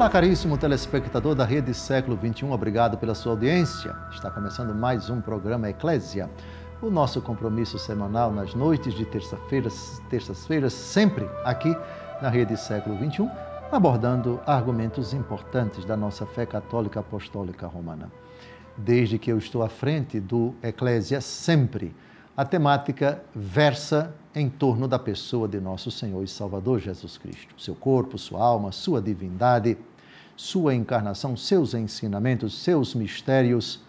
Olá, caríssimo telespectador da Rede Século XXI, obrigado pela sua audiência. Está começando mais um programa Eclésia, o nosso compromisso semanal nas noites de terças-feiras, sempre aqui na Rede Século XXI, abordando argumentos importantes da nossa fé católica apostólica romana. Desde que eu estou à frente do Eclésia, sempre a temática versa em torno da pessoa de nosso Senhor e Salvador Jesus Cristo. Seu corpo, sua alma, sua divindade, sua encarnação, seus ensinamentos, seus mistérios.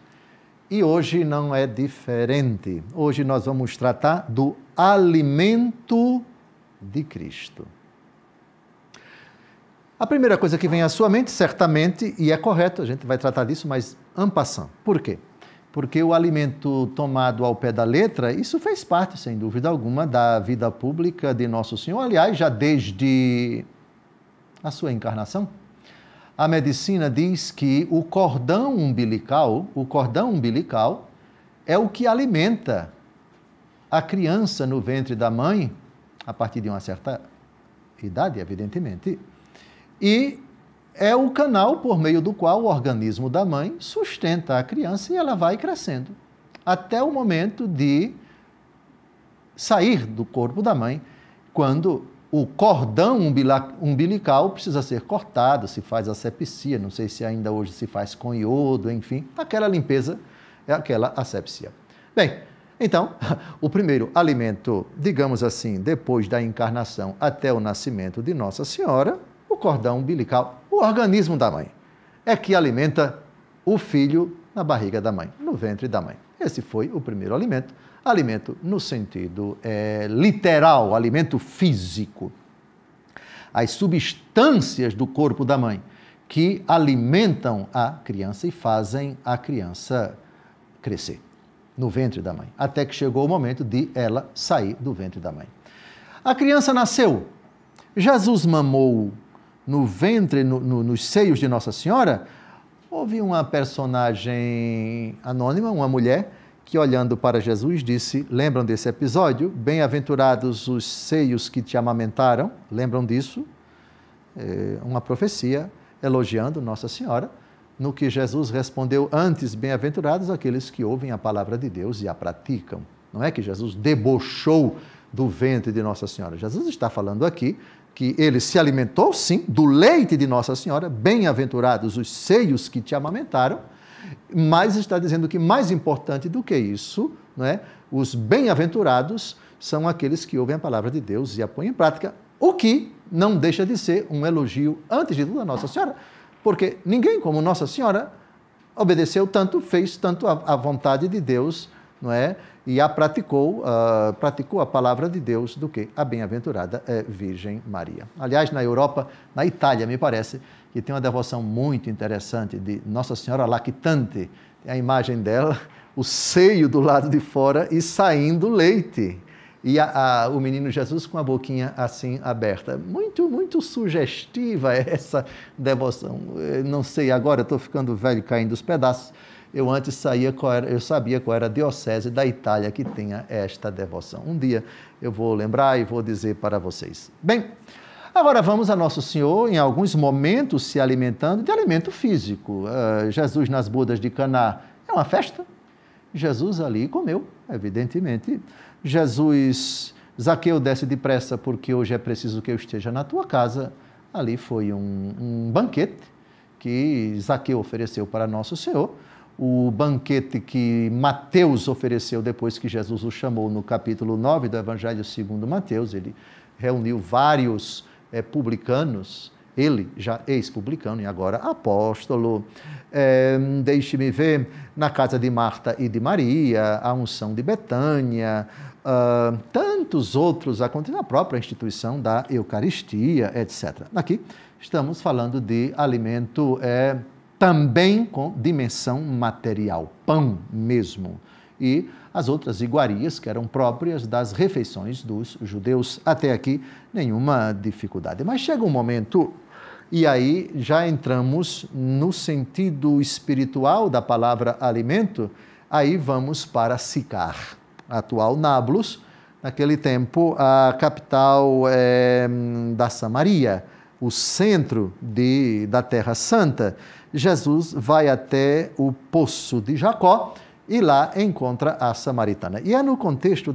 E hoje não é diferente. Hoje nós vamos tratar do alimento de Cristo. A primeira coisa que vem à sua mente, certamente, e é correto, a gente vai tratar disso, mas en passant. Por quê? Porque o alimento tomado ao pé da letra, isso fez parte, sem dúvida alguma, da vida pública de Nosso Senhor. Aliás, já desde a sua encarnação. A medicina diz que o cordão umbilical é o que alimenta a criança no ventre da mãe, a partir de uma certa idade, evidentemente, e é o canal por meio do qual o organismo da mãe sustenta a criança e ela vai crescendo, até o momento de sair do corpo da mãe, quando o cordão umbilical precisa ser cortado, se faz asepsia, não sei se ainda hoje se faz com iodo, enfim, aquela limpeza é aquela asepsia. Bem, então, o primeiro alimento, digamos assim, depois da encarnação até o nascimento de Nossa Senhora, o cordão umbilical, o organismo da mãe, é que alimenta o filho na barriga da mãe, no ventre da mãe. Esse foi o primeiro alimento, alimento no sentido literal, alimento físico. As substâncias do corpo da mãe que alimentam a criança e fazem a criança crescer no ventre da mãe, até que chegou o momento de ela sair do ventre da mãe. A criança nasceu, Jesus mamou no ventre, nos seios de Nossa Senhora. Houve uma personagem anônima, uma mulher, que olhando para Jesus disse, lembram desse episódio? Bem-aventurados os seios que te amamentaram, lembram disso? Uma profecia elogiando Nossa Senhora, no que Jesus respondeu antes, bem-aventurados aqueles que ouvem a palavra de Deus e a praticam. Não é que Jesus debochou do ventre de Nossa Senhora. Jesus está falando aqui que ele se alimentou, sim, do leite de Nossa Senhora, bem-aventurados os seios que te amamentaram, mas está dizendo que mais importante do que isso, não é? Os bem-aventurados são aqueles que ouvem a palavra de Deus e a põem em prática, o que não deixa de ser um elogio, antes de tudo, a Nossa Senhora, porque ninguém como Nossa Senhora obedeceu tanto, fez tanto a vontade de Deus, não é? E praticou a palavra de Deus do que a bem-aventurada Virgem Maria. Aliás, na Europa, na Itália, me parece, que tem uma devoção muito interessante de Nossa Senhora Lactante, a imagem dela, o seio do lado de fora e saindo leite. E o menino Jesus com a boquinha assim aberta. Muito, muito sugestiva essa devoção. Eu não sei, agora eu estou ficando velho, caindo os pedaços. Eu antes sabia qual era a diocese da Itália que tenha esta devoção. Um dia eu vou lembrar e vou dizer para vocês. Bem, agora vamos a Nosso Senhor, em alguns momentos, se alimentando de alimento físico. Jesus nas bodas de Caná é uma festa. Jesus ali comeu, evidentemente. Zaqueu, desce depressa porque hoje é preciso que eu esteja na tua casa. Ali foi um banquete que Zaqueu ofereceu para Nosso Senhor. O banquete que Mateus ofereceu depois que Jesus o chamou no capítulo 9 do Evangelho segundo Mateus. Ele reuniu vários publicanos, ele já ex-publicano e agora apóstolo. Deixe-me ver, na casa de Marta e de Maria, a unção de Betânia, tantos outros acontecem na própria instituição da Eucaristia, etc. Aqui estamos falando de alimento também com dimensão material, pão mesmo, e as outras iguarias que eram próprias das refeições dos judeus. Até aqui, nenhuma dificuldade. Mas chega um momento, e aí já entramos no sentido espiritual da palavra alimento, aí vamos para Sicar, a atual Nablus, naquele tempo a capital da Samaria, o centro da Terra Santa, Jesus vai até o poço de Jacó e lá encontra a samaritana. E é no contexto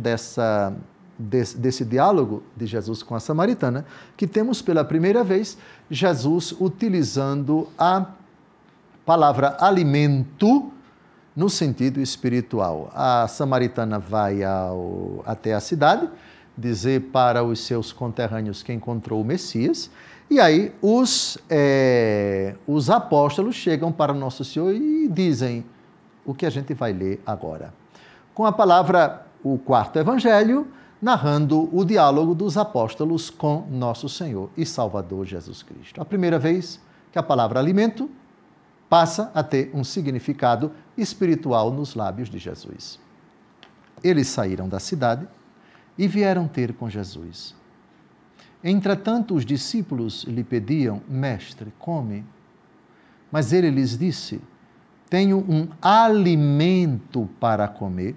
desse diálogo de Jesus com a samaritana que temos pela primeira vez Jesus utilizando a palavra alimento no sentido espiritual. A samaritana vai até a cidade dizer para os seus conterrâneos que encontrou o Messias, e aí os apóstolos chegam para Nosso Senhor e dizem o que a gente vai ler agora. Com a palavra, o quarto evangelho, narrando o diálogo dos apóstolos com Nosso Senhor e Salvador Jesus Cristo. A primeira vez que a palavra alimento passa a ter um significado espiritual nos lábios de Jesus. Eles saíram da cidade e vieram ter com Jesus. Entretanto, os discípulos lhe pediam: Mestre, come. Mas ele lhes disse: Tenho um alimento para comer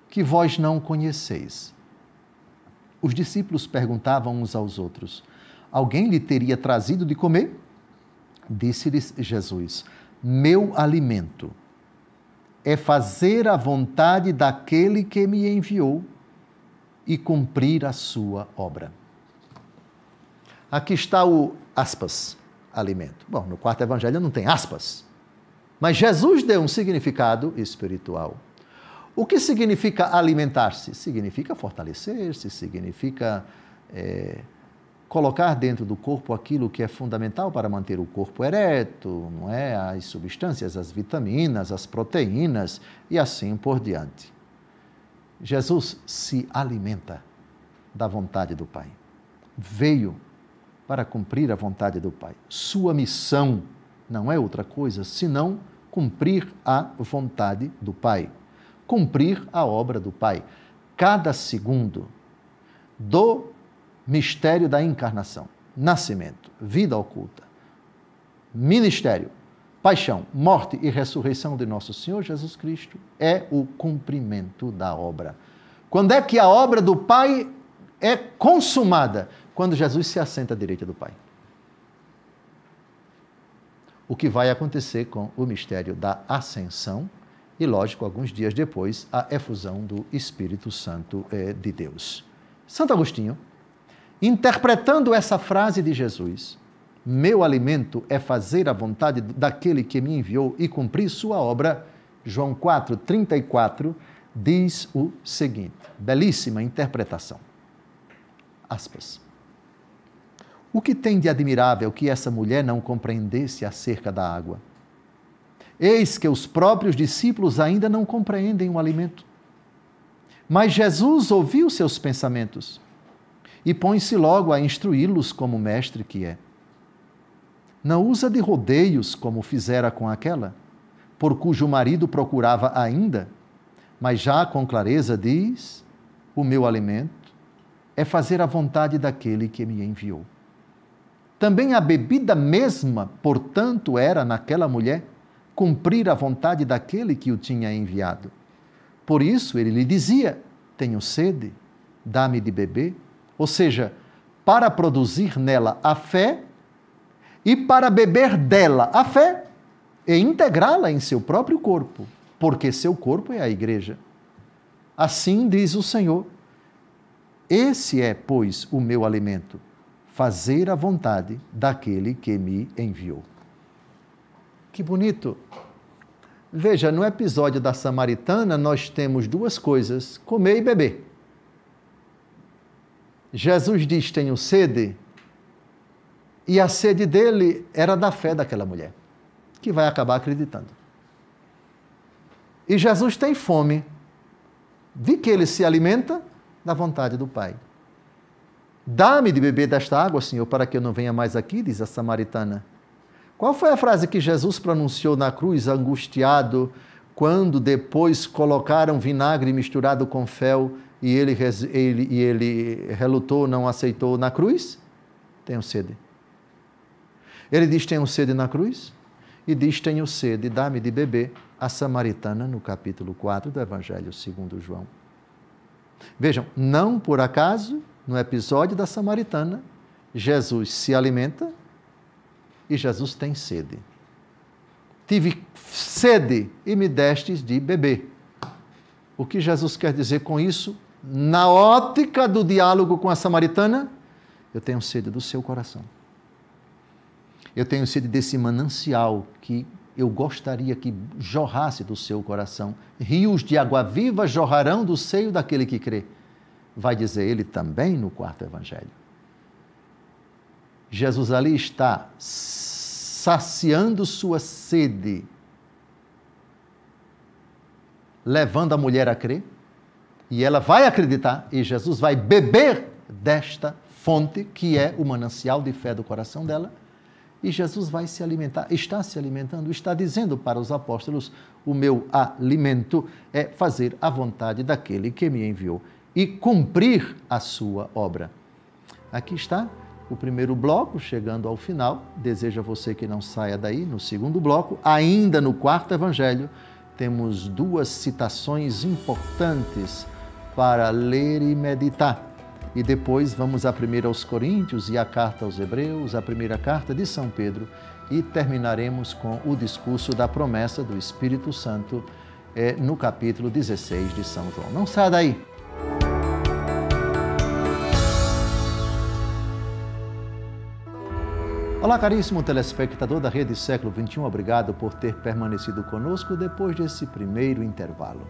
que vós não conheceis. Os discípulos perguntavam uns aos outros: Alguém lhe teria trazido de comer? Disse-lhes Jesus: Meu alimento é fazer a vontade daquele que me enviou e cumprir a sua obra. Aqui está o aspas, alimento. Bom, no quarto evangelho não tem aspas, mas Jesus deu um significado espiritual. O que significa alimentar-se? Significa fortalecer-se, significa colocar dentro do corpo aquilo que é fundamental para manter o corpo ereto, não é? As substâncias, as vitaminas, as proteínas e assim por diante. Jesus se alimenta da vontade do Pai. Veio para cumprir a vontade do Pai. Sua missão não é outra coisa senão cumprir a vontade do Pai, cumprir a obra do Pai. Cada segundo do mistério da encarnação, nascimento, vida oculta, ministério, paixão, morte e ressurreição de nosso Senhor Jesus Cristo é o cumprimento da obra. Quando é que a obra do Pai é consumada? Quando Jesus se assenta à direita do Pai. O que vai acontecer com o mistério da ascensão e, lógico, alguns dias depois, a efusão do Espírito Santo de Deus. Santo Agostinho, interpretando essa frase de Jesus, meu alimento é fazer a vontade daquele que me enviou e cumprir sua obra, João 4,34, diz o seguinte, belíssima interpretação, aspas. O que tem de admirável que essa mulher não compreendesse acerca da água? Eis que os próprios discípulos ainda não compreendem o alimento. Mas Jesus ouviu seus pensamentos e põe-se logo a instruí-los como mestre que é. Não usa de rodeios como fizera com aquela, por cujo marido procurava ainda, mas já com clareza diz, o meu alimento é fazer a vontade daquele que me enviou. Também a bebida mesma, portanto, era naquela mulher cumprir a vontade daquele que o tinha enviado. Por isso ele lhe dizia, tenho sede, dá-me de beber, ou seja, para produzir nela a fé e para beber dela a fé e integrá-la em seu próprio corpo, porque seu corpo é a igreja. Assim diz o Senhor, esse é, pois, o meu alimento, fazer a vontade daquele que me enviou. Que bonito! Veja, no episódio da Samaritana, nós temos duas coisas, comer e beber. Jesus diz, tenho sede, e a sede dele era da fé daquela mulher, que vai acabar acreditando. E Jesus tem fome, de que ele se alimenta da vontade do Pai. Dá-me de beber desta água, Senhor, para que eu não venha mais aqui, diz a samaritana. Qual foi a frase que Jesus pronunciou na cruz, angustiado, quando depois colocaram vinagre misturado com fel e ele relutou, não aceitou na cruz? Tenho sede. Ele diz, tenho sede na cruz, e diz, tenho sede, dá-me de beber, a samaritana, no capítulo 4 do Evangelho segundo João. Vejam, não por acaso, no episódio da samaritana, Jesus se alimenta E Jesus tem sede. Tive sede e me destes de beber. O que Jesus quer dizer com isso? Na ótica do diálogo com a samaritana, eu tenho sede do seu coração. Eu tenho sede desse manancial que eu gostaria que jorrasse do seu coração. Rios de água viva jorrarão do seio daquele que crê. Vai dizer ele também no quarto evangelho. Jesus ali está saciando sua sede, levando a mulher a crer, e ela vai acreditar, e Jesus vai beber desta fonte, que é o manancial de fé do coração dela, e Jesus vai se alimentar, está se alimentando, está dizendo para os apóstolos, o meu alimento é fazer a vontade daquele que me enviou e cumprir a sua obra. Aqui está o primeiro bloco, chegando ao final. Desejo a você que não saia daí. No segundo bloco, ainda no quarto evangelho, temos duas citações importantes para ler e meditar. E depois vamos a 1 aos Coríntios e a carta aos Hebreus, a primeira carta de São Pedro, e terminaremos com o discurso da promessa do Espírito Santo no capítulo 16 de São João. Não saia daí! Olá, caríssimo telespectador da Rede Século XXI, obrigado por ter permanecido conosco depois desse primeiro intervalo.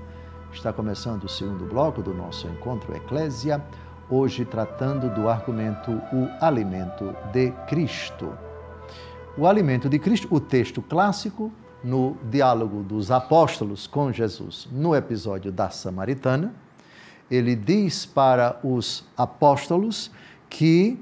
Está começando o segundo bloco do nosso encontro Eclésia, hoje tratando do argumento o alimento de Cristo. O alimento de Cristo, o texto clássico no diálogo dos apóstolos com Jesus, no episódio da Samaritana, ele diz para os apóstolos que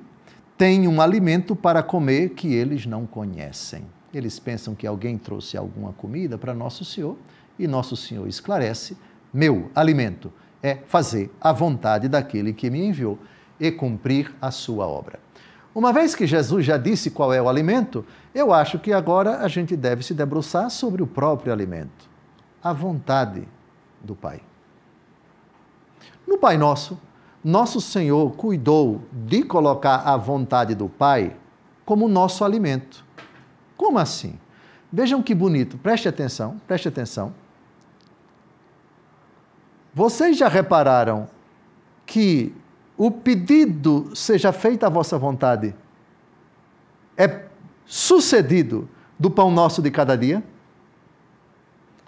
tem um alimento para comer que eles não conhecem. Eles pensam que alguém trouxe alguma comida para Nosso Senhor e Nosso Senhor esclarece: meu alimento é fazer a vontade daquele que me enviou e cumprir a sua obra. Uma vez que Jesus já disse qual é o alimento, eu acho que agora a gente deve se debruçar sobre o próprio alimento, a vontade do Pai. No Pai Nosso, Nosso Senhor cuidou de colocar a vontade do Pai como nosso alimento. Como assim? Vejam que bonito, preste atenção, preste atenção. Vocês já repararam que o pedido seja feita a vossa vontade é sucedido do pão nosso de cada dia?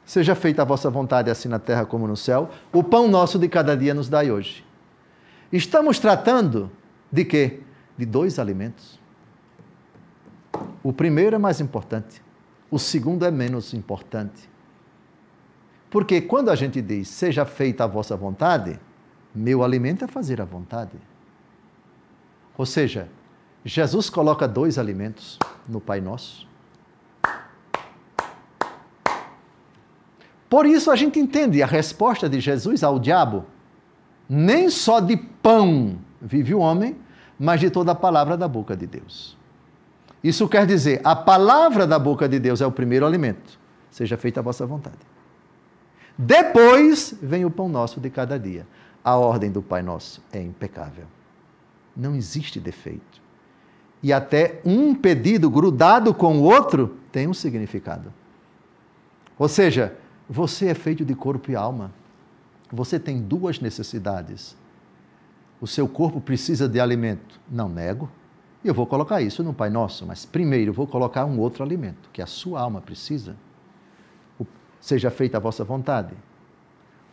Seja feita a vossa vontade assim na terra como no céu, o pão nosso de cada dia nos dai hoje. Estamos tratando de quê? De dois alimentos. O primeiro é mais importante, o segundo é menos importante. Porque quando a gente diz, seja feita a vossa vontade, meu alimento é fazer a vontade. Ou seja, Jesus coloca dois alimentos no Pai Nosso. Por isso a gente entende a resposta de Jesus ao diabo. Nem só de pão vive o homem, mas de toda a palavra da boca de Deus. Isso quer dizer, a palavra da boca de Deus é o primeiro alimento. Seja feita a vossa vontade. Depois vem o pão nosso de cada dia. A ordem do Pai Nosso é impecável. Não existe defeito. E até um pedido grudado com o outro tem um significado. Ou seja, você é feito de corpo e alma. Você tem duas necessidades. O seu corpo precisa de alimento. Não nego. E eu vou colocar isso no Pai Nosso, mas primeiro eu vou colocar um outro alimento, que a sua alma precisa. Seja feita a vossa vontade.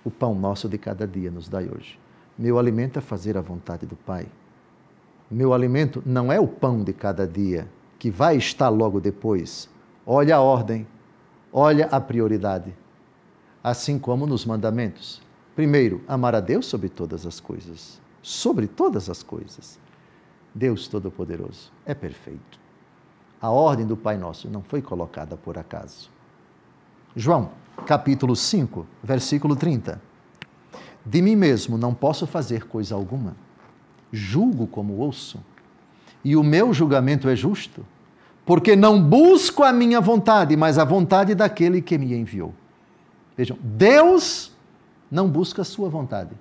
O pão nosso de cada dia nos dai hoje. Meu alimento é fazer a vontade do Pai. Meu alimento não é o pão de cada dia, que vai estar logo depois. Olha a ordem, olha a prioridade. Assim como nos mandamentos. Primeiro, amar a Deus sobre todas as coisas. Sobre todas as coisas. Deus Todo-Poderoso é perfeito. A ordem do Pai Nosso não foi colocada por acaso. João, capítulo 5, versículo 30. De mim mesmo não posso fazer coisa alguma. Julgo como ouço. E o meu julgamento é justo, porque não busco a minha vontade, mas a vontade daquele que me enviou. Vejam, Deus não busca a sua vontade.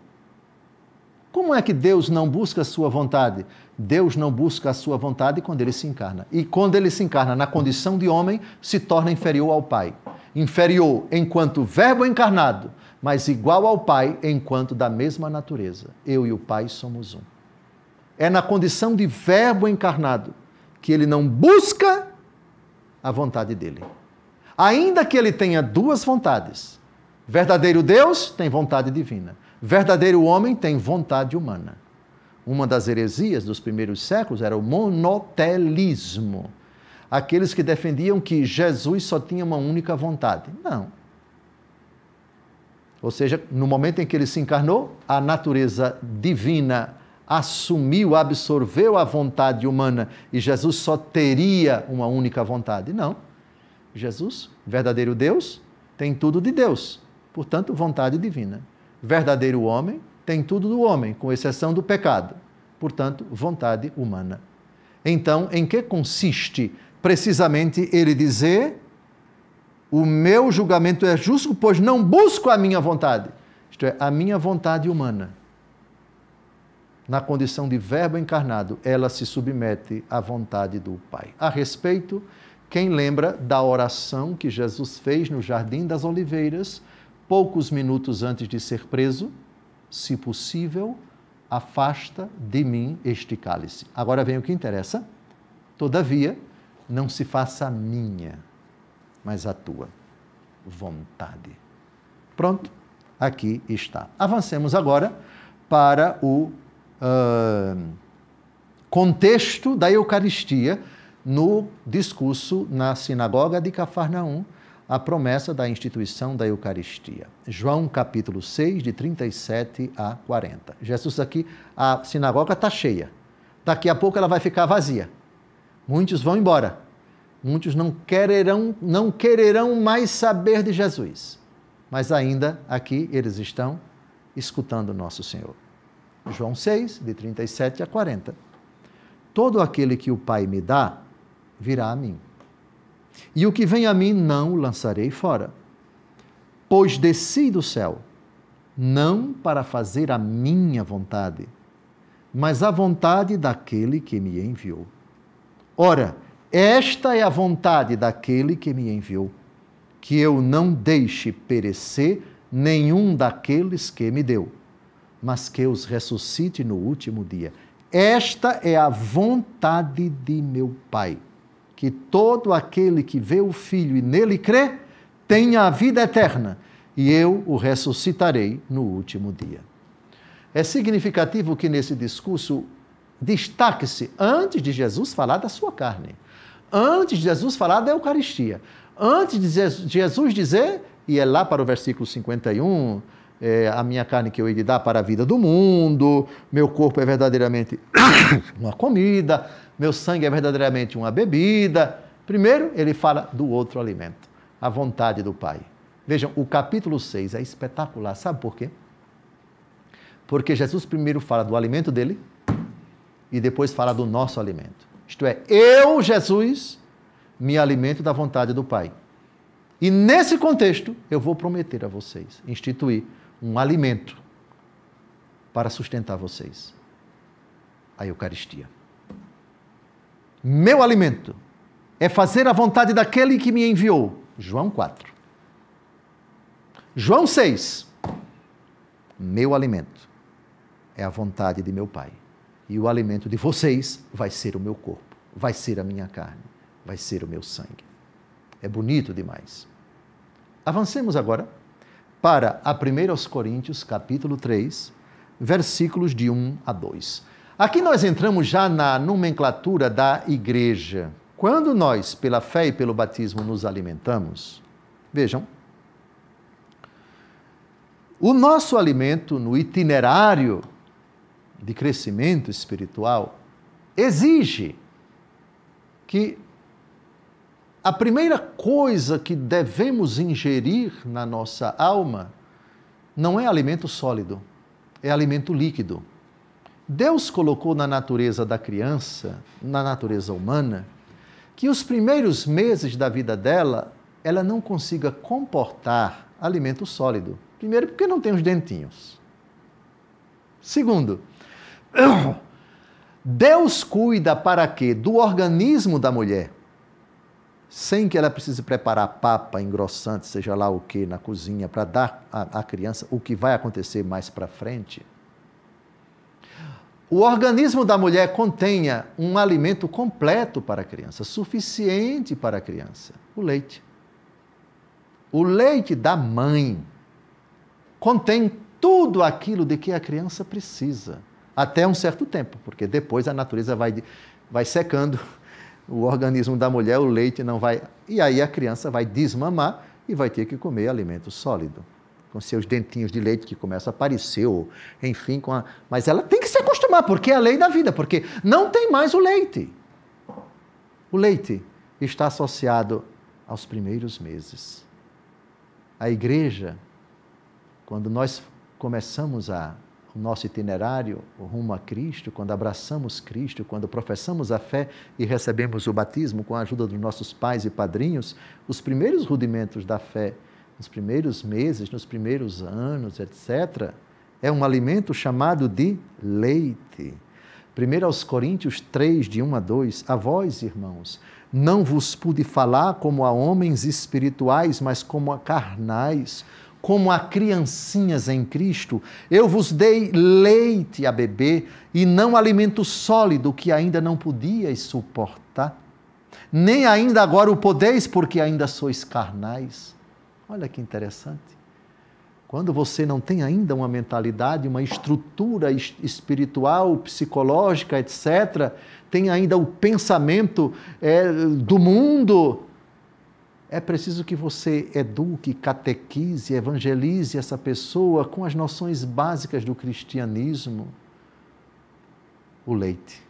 Como é que Deus não busca a sua vontade? Deus não busca a sua vontade quando ele se encarna. E quando ele se encarna na condição de homem, se torna inferior ao Pai. Inferior enquanto verbo encarnado, mas igual ao Pai enquanto da mesma natureza. Eu e o Pai somos um. É na condição de verbo encarnado que ele não busca a vontade dele. Ainda que ele tenha duas vontades. Verdadeiro Deus tem vontade divina. Verdadeiro homem tem vontade humana. Uma das heresias dos primeiros séculos era o monotelismo. Aqueles que defendiam que Jesus só tinha uma única vontade. Não. Ou seja, no momento em que ele se encarnou, a natureza divina assumiu, absorveu a vontade humana e Jesus só teria uma única vontade. Não. Jesus, verdadeiro Deus, tem tudo de Deus, portanto, vontade divina. Verdadeiro homem tem tudo do homem, com exceção do pecado, portanto, vontade humana. Então, em que consiste precisamente ele dizer: o meu julgamento é justo, pois não busco a minha vontade, isto é, a minha vontade humana. Na condição de verbo encarnado, ela se submete à vontade do Pai. A respeito, quem lembra da oração que Jesus fez no Jardim das Oliveiras, poucos minutos antes de ser preso: se possível, afasta de mim este cálice. Agora vem o que interessa. Todavia, não se faça a minha, mas a tua vontade. Pronto, aqui está. Avancemos agora para o contexto da Eucaristia no discurso na sinagoga de Cafarnaum, a promessa da instituição da Eucaristia. João capítulo 6, de 37 a 40. Jesus aqui, a sinagoga está cheia. Daqui a pouco ela vai ficar vazia. Muitos vão embora. Muitos não quererão mais saber de Jesus. Mas ainda aqui eles estão escutando nosso Senhor. João 6, de 37 a 40. Todo aquele que o Pai me dá, virá a mim. E o que vem a mim não o lançarei fora. Pois desci do céu, não para fazer a minha vontade, mas a vontade daquele que me enviou. Ora, esta é a vontade daquele que me enviou, que eu não deixe perecer nenhum daqueles que me deu, mas que os ressuscite no último dia. Esta é a vontade de meu Pai, que todo aquele que vê o Filho e nele crê, tenha a vida eterna, e eu o ressuscitarei no último dia. É significativo que nesse discurso destaque-se, antes de Jesus falar da sua carne, antes de Jesus falar da Eucaristia, antes de Jesus dizer, e é lá para o versículo 51, a minha carne que eu hei de dar para a vida do mundo, meu corpo é verdadeiramente uma comida, meu sangue é verdadeiramente uma bebida. Primeiro, ele fala do outro alimento, a vontade do Pai. Vejam, o capítulo 6 é espetacular, sabe por quê? Porque Jesus primeiro fala do alimento dele e depois fala do nosso alimento. Isto é, eu, Jesus, me alimento da vontade do Pai. E nesse contexto, eu vou prometer a vocês, instituir um alimento para sustentar vocês. A Eucaristia. Meu alimento é fazer a vontade daquele que me enviou. João 4. João 6. Meu alimento é a vontade de meu Pai. E o alimento de vocês vai ser o meu corpo, vai ser a minha carne, vai ser o meu sangue. É bonito demais. Avancemos agora para a 1 Coríntios, capítulo 3, versículos de 1 a 2. Aqui nós entramos já na nomenclatura da igreja. Quando nós, pela fé e pelo batismo, nos alimentamos, vejam, o nosso alimento no itinerário de crescimento espiritual exige que a primeira coisa que devemos ingerir na nossa alma não é alimento sólido, é alimento líquido. Deus colocou na natureza da criança, na natureza humana, que os primeiros meses da vida dela, ela não consiga comportar alimento sólido. Primeiro, porque não tem os dentinhos. Segundo, Deus cuida para quê? Do organismo da mulher. Sem que ela precise preparar papa, engrossante, seja lá o que, na cozinha, para dar à criança o que vai acontecer mais para frente. O organismo da mulher contenha um alimento completo para a criança, suficiente para a criança, o leite. O leite da mãe contém tudo aquilo de que a criança precisa, até um certo tempo, porque depois a natureza vai secando o organismo da mulher, o leite não vai... E aí a criança vai desmamar e vai ter que comer alimento sólido, com seus dentinhos de leite que começam a aparecer, ou, enfim, mas ela tem que se acostumar, porque é a lei da vida, porque não tem mais o leite. O leite está associado aos primeiros meses. A igreja, quando nós começamos o nosso itinerário rumo a Cristo, quando abraçamos Cristo, quando professamos a fé e recebemos o batismo com a ajuda dos nossos pais e padrinhos, os primeiros rudimentos da fé, nos primeiros meses, nos primeiros anos, etc., é um alimento chamado de leite. 1 Coríntios 3, de 1 a 2, a vós, irmãos, não vos pude falar como a homens espirituais, mas como a carnais, como a criancinhas em Cristo. Eu vos dei leite a beber e não alimento sólido que ainda não podíeis suportar. Nem ainda agora o podeis, porque ainda sois carnais. Olha que interessante. Quando você não tem ainda uma mentalidade, uma estrutura espiritual, psicológica, etc., tem ainda o pensamento do mundo, é preciso que você eduque, catequize, evangelize essa pessoa com as noções básicas do cristianismo. O leite,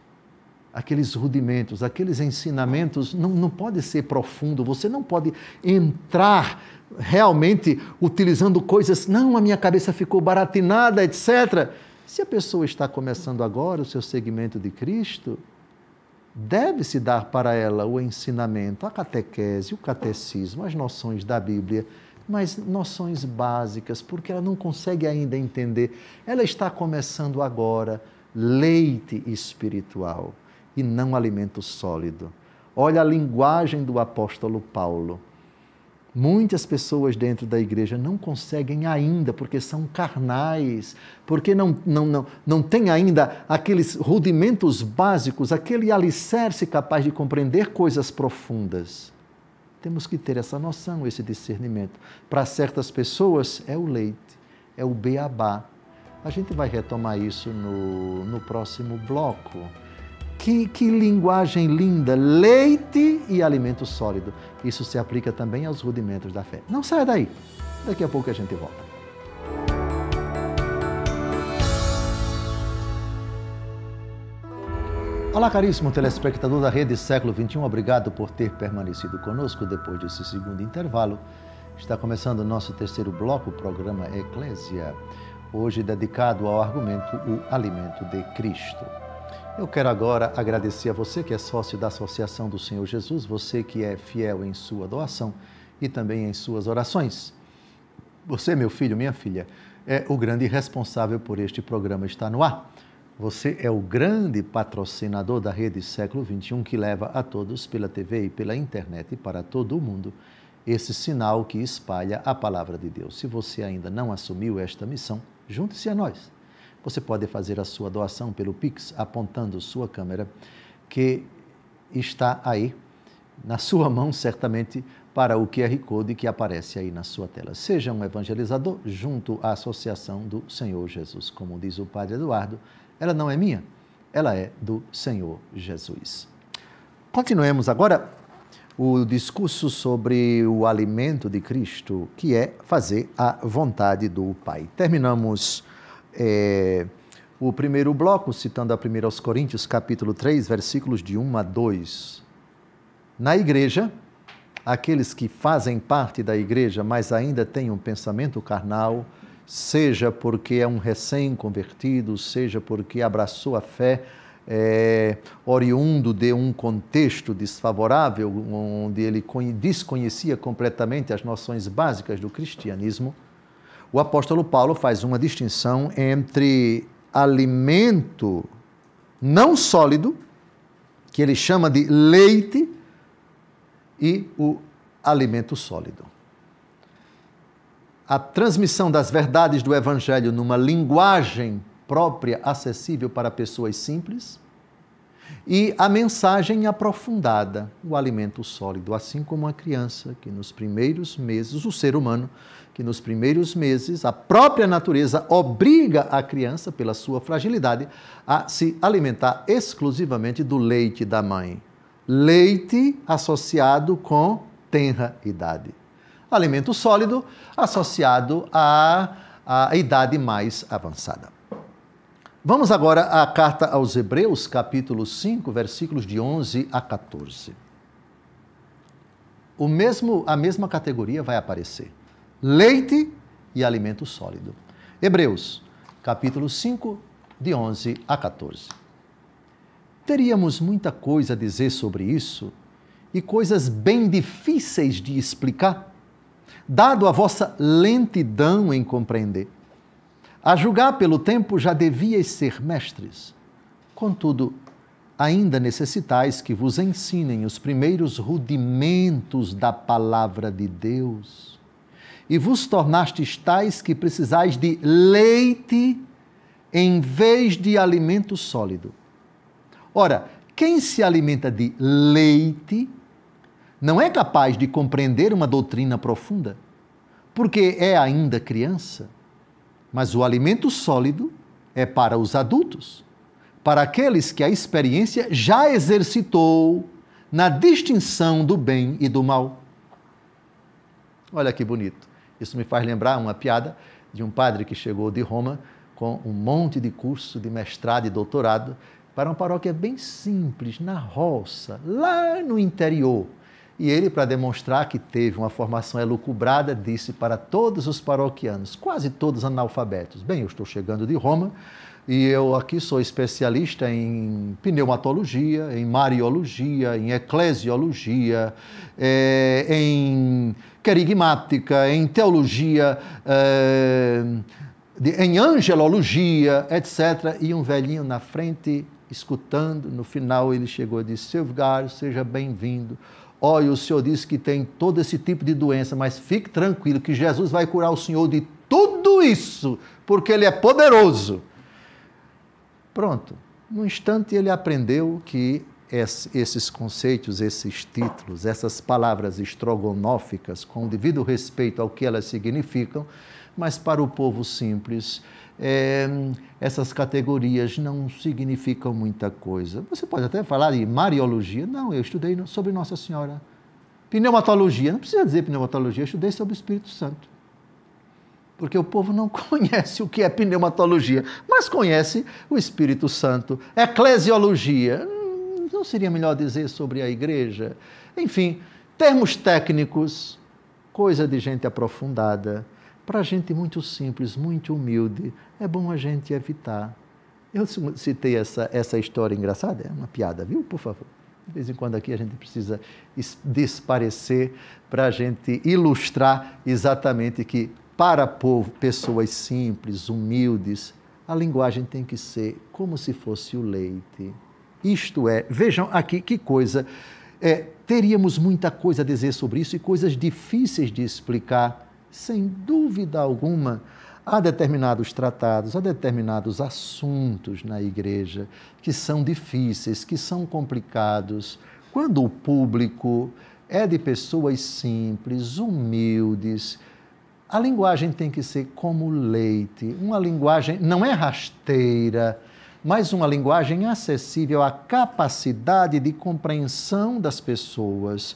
aqueles rudimentos, aqueles ensinamentos, não pode ser profundo, você não pode entrar realmente utilizando coisas, não, a minha cabeça ficou baratinada, etc. Se a pessoa está começando agora o seu segmento de Cristo, deve-se dar para ela o ensinamento, a catequese, o catecismo, as noções da Bíblia, mas noções básicas, porque ela não consegue ainda entender. Ela está começando agora leite espiritual e não alimento sólido. Olha a linguagem do apóstolo Paulo. Muitas pessoas dentro da igreja não conseguem ainda, porque são carnais, porque não têm ainda aqueles rudimentos básicos, aquele alicerce capaz de compreender coisas profundas. Temos que ter essa noção, esse discernimento. Para certas pessoas é o leite, é o beabá. A gente vai retomar isso no próximo bloco. Que linguagem linda, leite e alimento sólido. Isso se aplica também aos rudimentos da fé. Não saia daí, daqui a pouco a gente volta. Olá, caríssimo telespectador da Rede Século XXI, obrigado por ter permanecido conosco depois desse segundo intervalo. Está começando o nosso terceiro bloco, o programa Eclésia, hoje dedicado ao argumento O Alimento de Cristo. Eu quero agora agradecer a você que é sócio da Associação do Senhor Jesus, você que é fiel em sua doação e também em suas orações. Você, meu filho, minha filha, é o grande responsável por este programa estar no ar. Você é o grande patrocinador da Rede Século XXI que leva a todos pela TV e pela internet e para todo o mundo esse sinal que espalha a palavra de Deus. Se você ainda não assumiu esta missão, junte-se a nós. Você pode fazer a sua doação pelo Pix, apontando sua câmera, que está aí na sua mão, certamente, para o QR Code que aparece aí na sua tela. Seja um evangelizador junto à Associação do Senhor Jesus. Como diz o Padre Eduardo, ela não é minha, ela é do Senhor Jesus. Continuemos agora o discurso sobre o alimento de Cristo, que é fazer a vontade do Pai. Terminamos o primeiro bloco, citando a 1 Coríntios, capítulo 3, versículos de 1 a 2. Na igreja, aqueles que fazem parte da igreja, mas ainda têm um pensamento carnal, seja porque é um recém-convertido, seja porque abraçou a fé, oriundo de um contexto desfavorável, onde ele desconhecia completamente as noções básicas do cristianismo, o apóstolo Paulo faz uma distinção entre alimento não sólido, que ele chama de leite, e o alimento sólido. A transmissão das verdades do Evangelho numa linguagem própria, acessível para pessoas simples, e a mensagem aprofundada, o alimento sólido, assim como a criança, que nos primeiros meses, o ser humano, que nos primeiros meses, a própria natureza obriga a criança, pela sua fragilidade, a se alimentar exclusivamente do leite da mãe. Leite associado com tenra idade. Alimento sólido associado à idade mais avançada. Vamos agora à carta aos Hebreus, capítulo 5, versículos de 11 a 14. A mesma categoria vai aparecer. Leite e alimento sólido. Hebreus, capítulo 5, de 11 a 14. Teríamos muita coisa a dizer sobre isso e coisas bem difíceis de explicar, dado a vossa lentidão em compreender. A julgar pelo tempo já devíeis ser mestres. Contudo, ainda necessitais que vos ensinem os primeiros rudimentos da palavra de Deus. E vos tornastes tais que precisais de leite em vez de alimento sólido. Ora, quem se alimenta de leite não é capaz de compreender uma doutrina profunda, porque é ainda criança. Mas o alimento sólido é para os adultos, para aqueles que a experiência já exercitou na distinção do bem e do mal. Olha que bonito. Isso me faz lembrar uma piada de um padre que chegou de Roma com um monte de curso de mestrado e doutorado para uma paróquia bem simples, na roça, lá no interior. E ele, para demonstrar que teve uma formação elucubrada, disse para todos os paroquianos, quase todos analfabetos: bem, eu estou chegando de Roma e eu aqui sou especialista em pneumatologia, em mariologia, em eclesiologia, em querigmática, em teologia, em angelologia, etc. E um velhinho na frente, escutando, no final ele chegou e disse: seu Vigário, seja bem-vindo. Olha, o senhor disse que tem todo esse tipo de doença, mas fique tranquilo que Jesus vai curar o senhor de tudo isso, porque ele é poderoso. Pronto. No instante ele aprendeu que esses conceitos, esses títulos, essas palavras estrogonóficas, com o devido respeito ao que elas significam, mas para o povo simples, essas categorias não significam muita coisa. Você pode até falar de mariologia. Não, eu estudei sobre Nossa Senhora. Pneumatologia, não precisa dizer pneumatologia, eu estudei sobre o Espírito Santo. Porque o povo não conhece o que é pneumatologia, mas conhece o Espírito Santo. Eclesiologia, não seria melhor dizer sobre a igreja? Enfim, termos técnicos, coisa de gente aprofundada. Para gente muito simples, muito humilde, é bom a gente evitar. Eu citei essa história engraçada, é uma piada, viu? Por favor. De vez em quando aqui a gente precisa desparecer para a gente ilustrar exatamente que para pessoas simples, humildes, a linguagem tem que ser como se fosse o leite. Isto é, vejam aqui que coisa, teríamos muita coisa a dizer sobre isso e coisas difíceis de explicar. Sem dúvida alguma, há determinados tratados, há determinados assuntos na igreja que são difíceis, que são complicados. Quando o público é de pessoas simples, humildes, a linguagem tem que ser como leite. Uma linguagem não é rasteira, mas uma linguagem acessível à capacidade de compreensão das pessoas.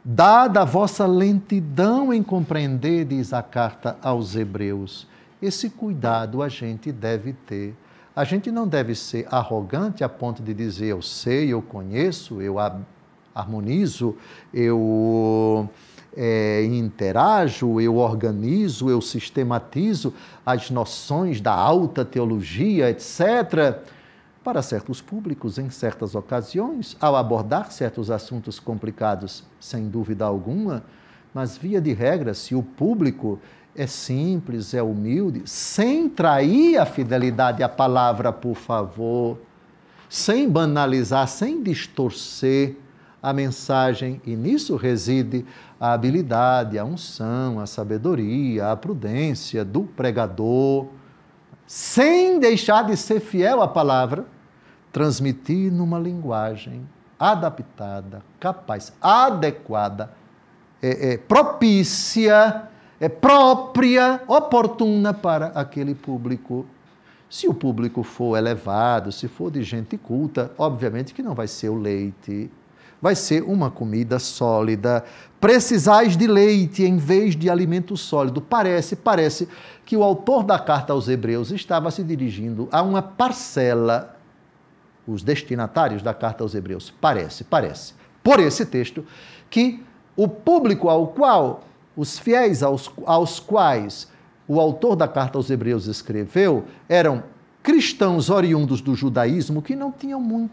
Dada a vossa lentidão em compreender, diz a carta aos Hebreus, esse cuidado a gente deve ter. A gente não deve ser arrogante a ponto de dizer: eu sei, eu conheço, eu harmonizo, eu interajo, eu organizo, eu sistematizo as noções da alta teologia, etc., para certos públicos, em certas ocasiões, ao abordar certos assuntos complicados, sem dúvida alguma, mas, via de regra, se o público é simples, é humilde, sem trair a fidelidade à palavra, por favor, sem banalizar, sem distorcer a mensagem, e nisso reside a habilidade, a unção, a sabedoria, a prudência do pregador, sem deixar de ser fiel à palavra, transmitir numa linguagem adaptada, capaz, adequada, propícia, própria, oportuna para aquele público. Se o público for elevado, se for de gente culta, obviamente que não vai ser o leite, vai ser uma comida sólida. Precisais de leite em vez de alimento sólido. Parece que o autor da carta aos Hebreus estava se dirigindo a uma parcela, os destinatários da carta aos Hebreus. Parece, por esse texto, que o público ao qual, os fiéis aos quais o autor da carta aos Hebreus escreveu, eram cristãos oriundos do judaísmo que não tinham muito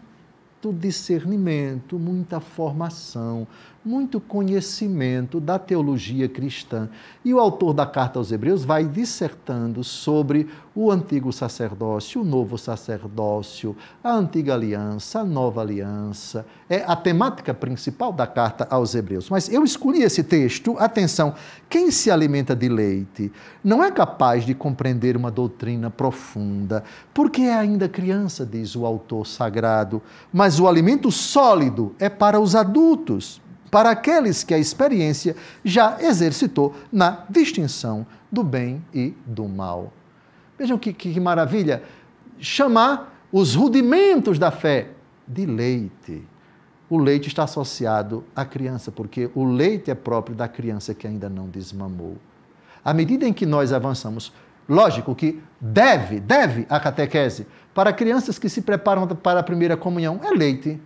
discernimento, muita formação, muito conhecimento da teologia cristã. E o autor da carta aos Hebreus vai dissertando sobre o antigo sacerdócio, o novo sacerdócio, a antiga aliança, a nova aliança. É a temática principal da carta aos Hebreus. Mas eu escolhi esse texto, atenção, quem se alimenta de leite não é capaz de compreender uma doutrina profunda, porque é ainda criança, diz o autor sagrado, mas o alimento sólido é para os adultos, para aqueles que a experiência já exercitou na distinção do bem e do mal. Vejam que maravilha, chamar os rudimentos da fé de leite. O leite está associado à criança, porque o leite é próprio da criança que ainda não desmamou. À medida em que nós avançamos, lógico que deve a catequese para crianças que se preparam para a primeira comunhão, é leite.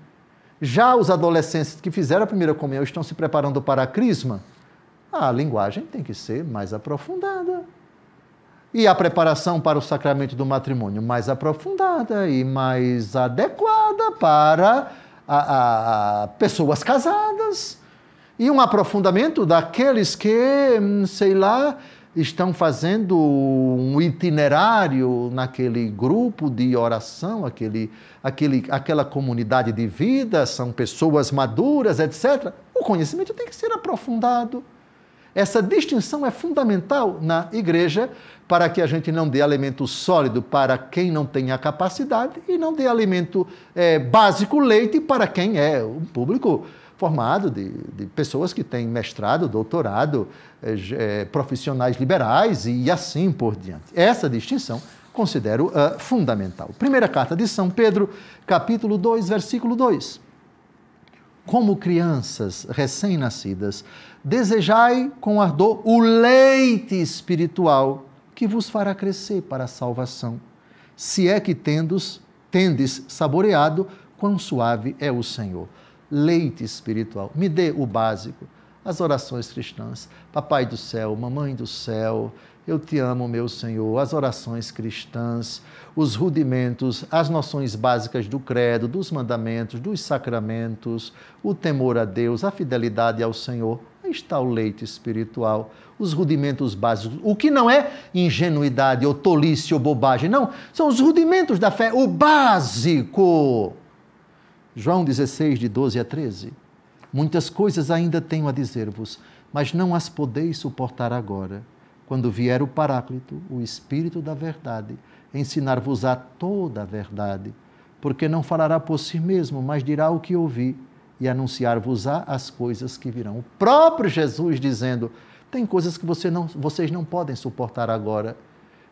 Já os adolescentes que fizeram a primeira comunhão estão se preparando para a crisma, a linguagem tem que ser mais aprofundada. E a preparação para o sacramento do matrimônio mais aprofundada e mais adequada para pessoas casadas. E um aprofundamento daqueles que, sei lá, estão fazendo um itinerário naquele grupo de oração, aquela comunidade de vida, são pessoas maduras, etc. O conhecimento tem que ser aprofundado. Essa distinção é fundamental na igreja para que a gente não dê alimento sólido para quem não tem a capacidade e não dê alimento básico, leite, para quem é um público formado de pessoas que têm mestrado, doutorado, profissionais liberais e assim por diante. Essa distinção considero fundamental. Primeira carta de São Pedro, capítulo 2, versículo 2. Como crianças recém-nascidas, desejai com ardor o leite espiritual que vos fará crescer para a salvação, se é que tendes saboreado quão suave é o Senhor. Leite espiritual. Me dê o básico, as orações cristãs. Papai do céu, mamãe do céu, eu te amo, meu Senhor. As orações cristãs, os rudimentos, as noções básicas do credo, dos mandamentos, dos sacramentos, o temor a Deus, a fidelidade ao Senhor. Aí está o leite espiritual, os rudimentos básicos. O que não é ingenuidade ou tolice ou bobagem, não. São os rudimentos da fé, o básico. João 16, de 12 a 13. Muitas coisas ainda tenho a dizer-vos, mas não as podeis suportar agora. Quando vier o Paráclito, o Espírito da verdade, ensinar-vos-á toda a verdade, porque não falará por si mesmo, mas dirá o que ouvi, e anunciar-vos-á as coisas que virão. O próprio Jesus dizendo, tem coisas que vocês não podem suportar agora,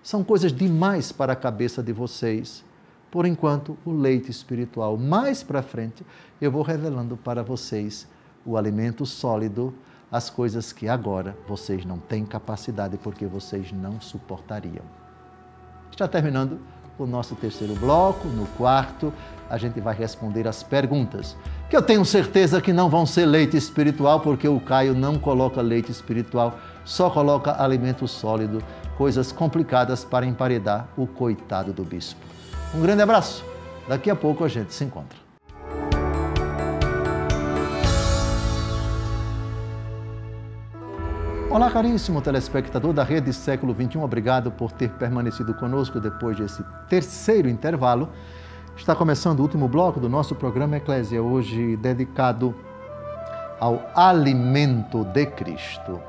são coisas demais para a cabeça de vocês. Por enquanto, o leite espiritual. Mais para frente, eu vou revelando para vocês o alimento sólido, as coisas que agora vocês não têm capacidade, porque vocês não suportariam. Está terminando o nosso terceiro bloco. No quarto, a gente vai responder as perguntas, que eu tenho certeza que não vão ser leite espiritual, porque o Caio não coloca leite espiritual, só coloca alimento sólido, coisas complicadas para emparedar o coitado do bispo. Um grande abraço. Daqui a pouco a gente se encontra. Olá, caríssimo telespectador da Rede Século XXI. Obrigado por ter permanecido conosco depois desse terceiro intervalo. Está começando o último bloco do nosso programa Eclésia, hoje dedicado ao alimento de Cristo.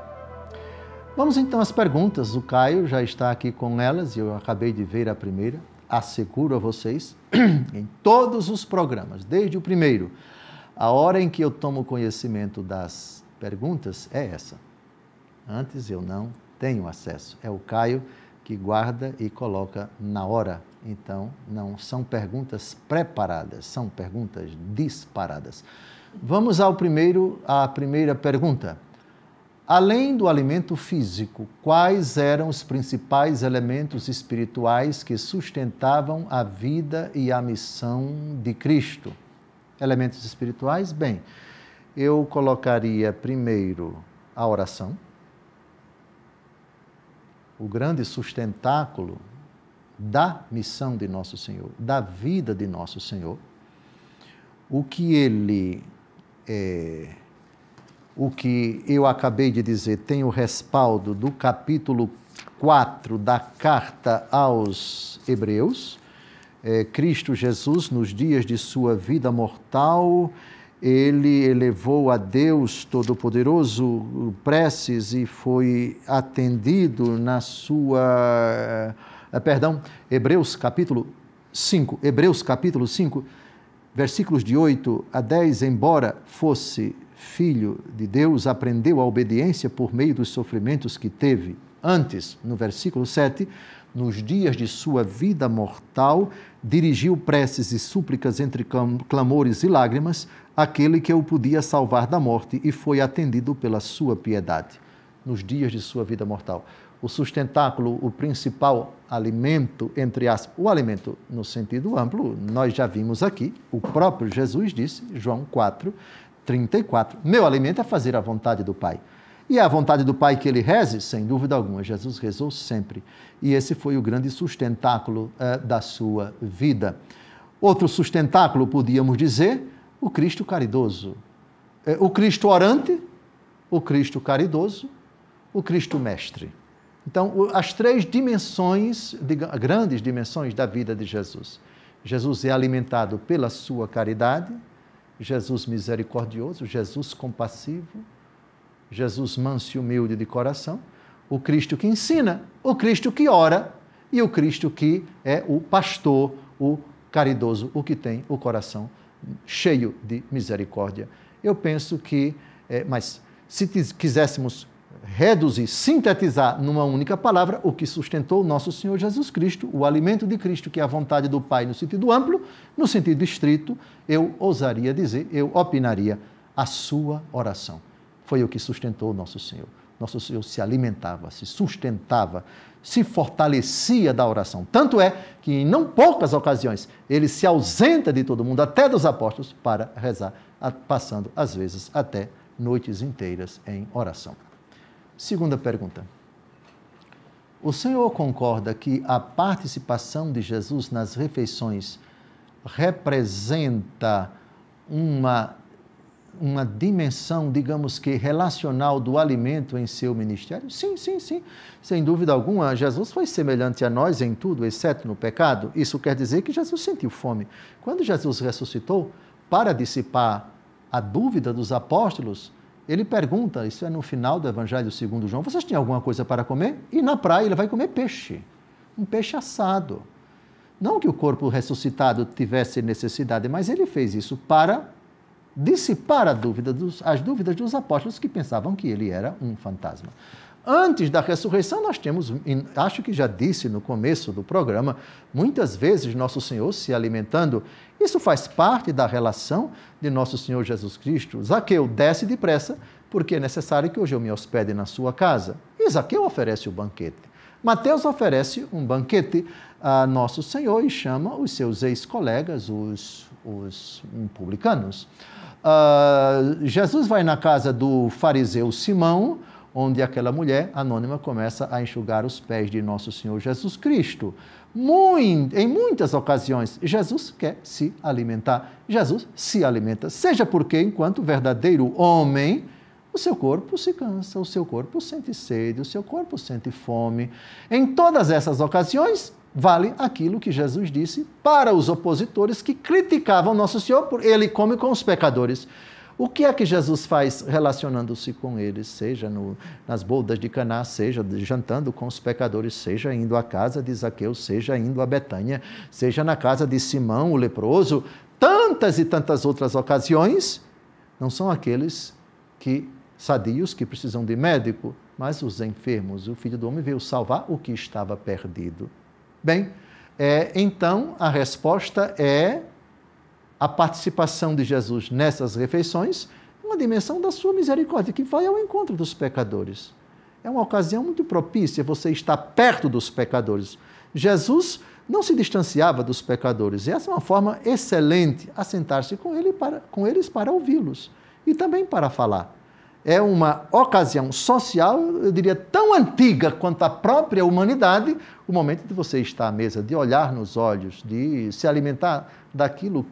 Vamos então às perguntas. O Caio já está aqui com elas e eu acabei de ver a primeira. Asseguro a vocês, em todos os programas, desde o primeiro, a hora em que eu tomo conhecimento das perguntas é essa. Antes eu não tenho acesso. É o Caio que guarda e coloca na hora. Então, não são perguntas preparadas, são perguntas disparadas. Vamos à primeira pergunta. Além do alimento físico, quais eram os principais elementos espirituais que sustentavam a vida e a missão de Cristo? Elementos espirituais? Bem, eu colocaria primeiro a oração, o grande sustentáculo da missão de Nosso Senhor, da vida de Nosso Senhor. O que eu acabei de dizer tem o respaldo do capítulo 4 da carta aos Hebreus. Cristo Jesus, nos dias de sua vida mortal, ele elevou a Deus Todo-Poderoso preces e foi atendido na sua... Hebreus capítulo 5, versículos de 8 a 10, embora fosse filho de Deus, aprendeu a obediência por meio dos sofrimentos que teve. Antes, no versículo 7, nos dias de sua vida mortal, dirigiu preces e súplicas entre clamores e lágrimas àquele que o podia salvar da morte e foi atendido pela sua piedade. Nos dias de sua vida mortal. O sustentáculo, o principal alimento, entre aspas, o alimento no sentido amplo, nós já vimos aqui, o próprio Jesus disse, João 4:34, meu alimento é fazer a vontade do Pai. E é a vontade do Pai que ele reze? Sem dúvida alguma, Jesus rezou sempre. E esse foi o grande sustentáculo da sua vida. Outro sustentáculo, podíamos dizer, o Cristo caridoso. O Cristo orante, o Cristo caridoso, o Cristo mestre. Então, as três dimensões, grandes dimensões da vida de Jesus. Jesus é alimentado pela sua caridade, Jesus misericordioso, Jesus compassivo, Jesus manso e humilde de coração, o Cristo que ensina, o Cristo que ora e o Cristo que é o pastor, o caridoso, o que tem o coração cheio de misericórdia. Eu penso que, mas se quiséssemos reduzir, sintetizar numa única palavra o que sustentou o nosso Senhor Jesus Cristo, o alimento de Cristo, que é a vontade do Pai no sentido amplo, no sentido estrito, eu ousaria dizer, eu opinaria, a sua oração. Foi o que sustentou o nosso Senhor. Nosso Senhor se alimentava, se sustentava, se fortalecia da oração. Tanto é que em não poucas ocasiões ele se ausenta de todo mundo, até dos apóstolos, para rezar, passando às vezes até noites inteiras em oração. Segunda pergunta. O senhor concorda que a participação de Jesus nas refeições representa uma dimensão, digamos que, relacional do alimento em seu ministério? Sim. Sem dúvida alguma, Jesus foi semelhante a nós em tudo, exceto no pecado. Isso quer dizer que Jesus sentiu fome. Quando Jesus ressuscitou, para dissipar a dúvida dos apóstolos, ele pergunta, isso é no final do Evangelho segundo João, vocês têm alguma coisa para comer? E na praia ele vai comer peixe, um peixe assado. Não que o corpo ressuscitado tivesse necessidade, mas ele fez isso para dissipar as dúvidas dos apóstolos que pensavam que ele era um fantasma. Antes da ressurreição, nós temos, acho que já disse no começo do programa, muitas vezes Nosso Senhor se alimentando. Isso faz parte da relação de Nosso Senhor Jesus Cristo. Zaqueu, desce depressa, porque é necessário que hoje eu me hospede na sua casa. E Zaqueu oferece o banquete. Mateus oferece um banquete a Nosso Senhor e chama os seus ex-colegas, os publicanos. Jesus vai na casa do fariseu Simão, onde aquela mulher anônima começa a enxugar os pés de Nosso Senhor Jesus Cristo. Em muitas ocasiões, Jesus quer se alimentar. Jesus se alimenta, seja porque, enquanto verdadeiro homem, o seu corpo se cansa, o seu corpo sente sede, o seu corpo sente fome. Em todas essas ocasiões, vale aquilo que Jesus disse para os opositores que criticavam Nosso Senhor por ele come com os pecadores. O que é que Jesus faz relacionando-se com eles, seja nas bodas de Caná, seja jantando com os pecadores, seja indo à casa de Zaqueu, seja indo a Betânia, seja na casa de Simão, o leproso, tantas e tantas outras ocasiões, não são aqueles sadios que precisam de médico, mas os enfermos. O Filho do Homem veio salvar o que estava perdido. Bem, então a resposta é a participação de Jesus nessas refeições, uma dimensão da sua misericórdia, que vai ao encontro dos pecadores. É uma ocasião muito propícia, você está perto dos pecadores. Jesus não se distanciava dos pecadores, e essa é uma forma excelente, assentar-se com eles para ouvi-los e também para falar. É uma ocasião social, eu diria, tão antiga quanto a própria humanidade, o momento de você estar à mesa, de olhar nos olhos, de se alimentar daquilo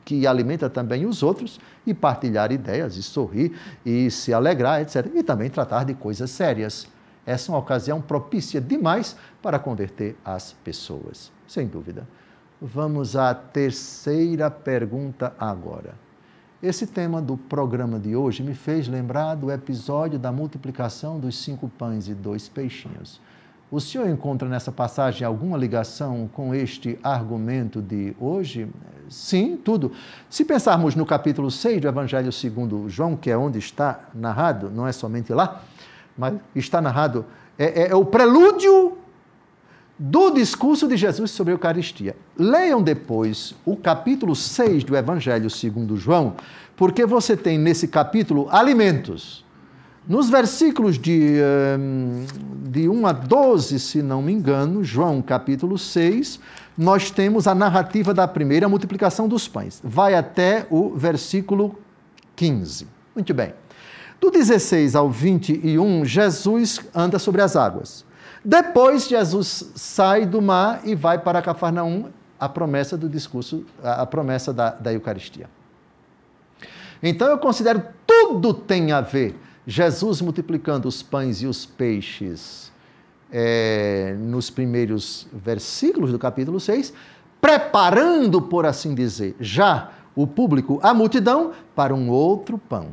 que alimenta também os outros e partilhar ideias, e sorrir, e se alegrar, etc. E também tratar de coisas sérias. Essa é uma ocasião propícia demais para converter as pessoas, sem dúvida. Vamos à terceira pergunta agora. Esse tema do programa de hoje me fez lembrar do episódio da multiplicação dos 5 pães e 2 peixinhos. O senhor encontra nessa passagem alguma ligação com este argumento de hoje? Sim, tudo. Se pensarmos no capítulo 6 do Evangelho segundo João, que é onde está narrado, não é somente lá, mas está narrado, é o prelúdio do discurso de Jesus sobre a Eucaristia. Leiam depois o capítulo 6 do Evangelho segundo João, porque você tem nesse capítulo alimentos. Nos versículos de 1 a 12, se não me engano, João capítulo 6, nós temos a narrativa da primeira multiplicação dos pães. Vai até o versículo 15. Muito bem. Do 16 ao 21, Jesus anda sobre as águas. Depois, Jesus sai do mar e vai para Cafarnaum, a promessa do discurso, a promessa da Eucaristia. Então, eu considero tudo tem a ver. Jesus multiplicando os pães e os peixes nos primeiros versículos do capítulo 6, preparando, por assim dizer, já o público, a multidão, para um outro pão,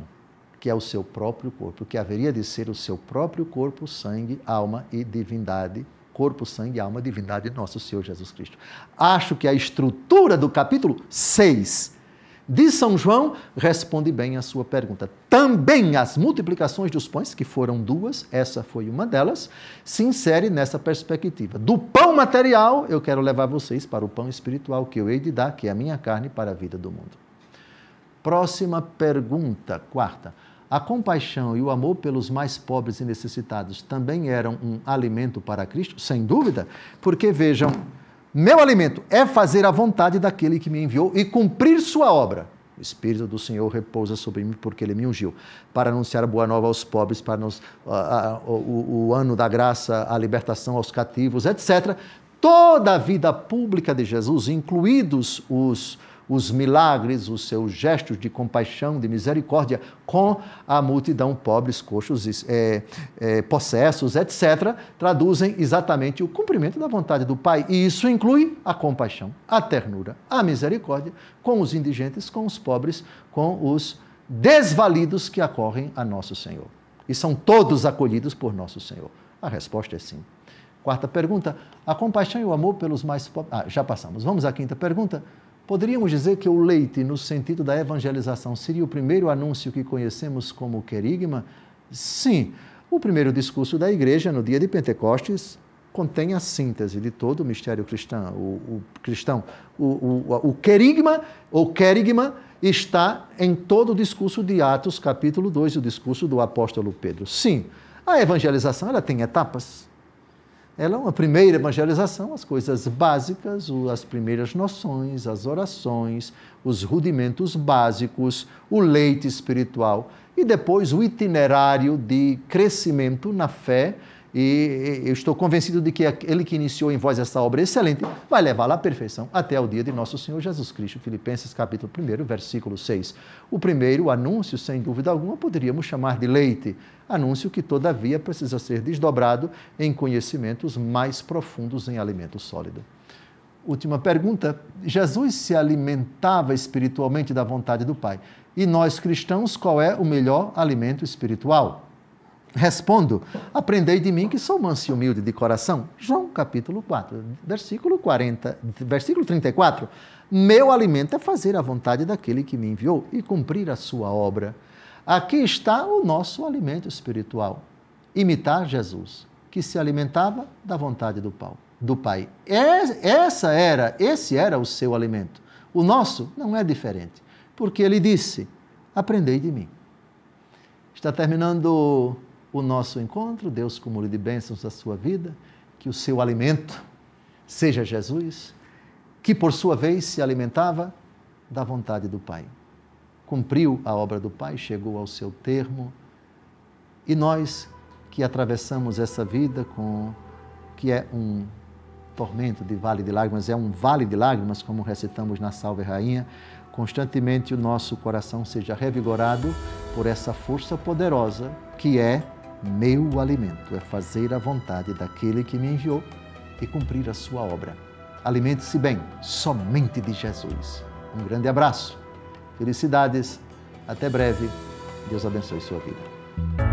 que é o seu próprio corpo, que haveria de ser o seu próprio corpo, sangue, alma e divindade, corpo, sangue, alma e divindade de nosso Senhor Jesus Cristo. Acho que a estrutura do capítulo 6 de São João responde bem à sua pergunta. Também as multiplicações dos pães, que foram 2, essa foi uma delas, se insere nessa perspectiva. Do pão material, eu quero levar vocês para o pão espiritual que eu hei de dar, que é a minha carne para a vida do mundo. Próxima pergunta, quarta. A compaixão e o amor pelos mais pobres e necessitados também eram um alimento para Cristo? Sem dúvida, porque vejam, meu alimento é fazer a vontade daquele que me enviou e cumprir sua obra. O Espírito do Senhor repousa sobre mim porque Ele me ungiu, para anunciar a boa nova aos pobres, para o ano da graça, a libertação aos cativos, etc. Toda a vida pública de Jesus, incluídos os milagres, os seus gestos de compaixão, de misericórdia com a multidão, pobres, coxos, possessos, etc., traduzem exatamente o cumprimento da vontade do Pai. E isso inclui a compaixão, a ternura, a misericórdia com os indigentes, com os pobres, com os desvalidos que acorrem a nosso Senhor. E são todos acolhidos por nosso Senhor. A resposta é sim. Quarta pergunta, a compaixão e o amor pelos mais pobres... já passamos. Vamos à quinta pergunta. Poderíamos dizer que o leite, no sentido da evangelização, seria o primeiro anúncio que conhecemos como querigma? Sim. O primeiro discurso da igreja, no dia de Pentecostes, contém a síntese de todo o mistério cristão. O querigma, ou querigma, está em todo o discurso de Atos, capítulo 2, o discurso do apóstolo Pedro. Sim, a evangelização ela tem etapas. Ela é uma primeira evangelização, as coisas básicas, as primeiras noções, as orações, os rudimentos básicos, o leite espiritual e depois o itinerário de crescimento na fé e eu estou convencido de que aquele que iniciou em vós essa obra excelente vai levá-la à perfeição até o dia de nosso Senhor Jesus Cristo. Filipenses capítulo 1, versículo 6. O primeiro anúncio, sem dúvida alguma, poderíamos chamar de leite, anúncio que, todavia, precisa ser desdobrado em conhecimentos mais profundos em alimento sólido. Última pergunta. Jesus se alimentava espiritualmente da vontade do Pai. E nós, cristãos, qual é o melhor alimento espiritual? Respondo, aprendei de mim que sou manso e humilde de coração. João capítulo 4, versículo 34. Meu alimento é fazer a vontade daquele que me enviou e cumprir a sua obra. Aqui está o nosso alimento espiritual. Imitar Jesus, que se alimentava da vontade do Pai. Esse era o seu alimento. O nosso não é diferente, porque ele disse, aprendei de mim. Está terminando o nosso encontro. Deus cumule de bênçãos a sua vida, que o seu alimento seja Jesus, que por sua vez se alimentava da vontade do Pai. Cumpriu a obra do Pai, chegou ao seu termo, e nós que atravessamos essa vida que é um tormento de vale de lágrimas, é um vale de lágrimas, como recitamos na Salve Rainha, constantemente o nosso coração seja revigorado por essa força poderosa que é meu alimento, é fazer a vontade daquele que me enviou e cumprir a sua obra. Alimente-se bem, somente de Jesus. Um grande abraço, felicidades, até breve, Deus abençoe sua vida.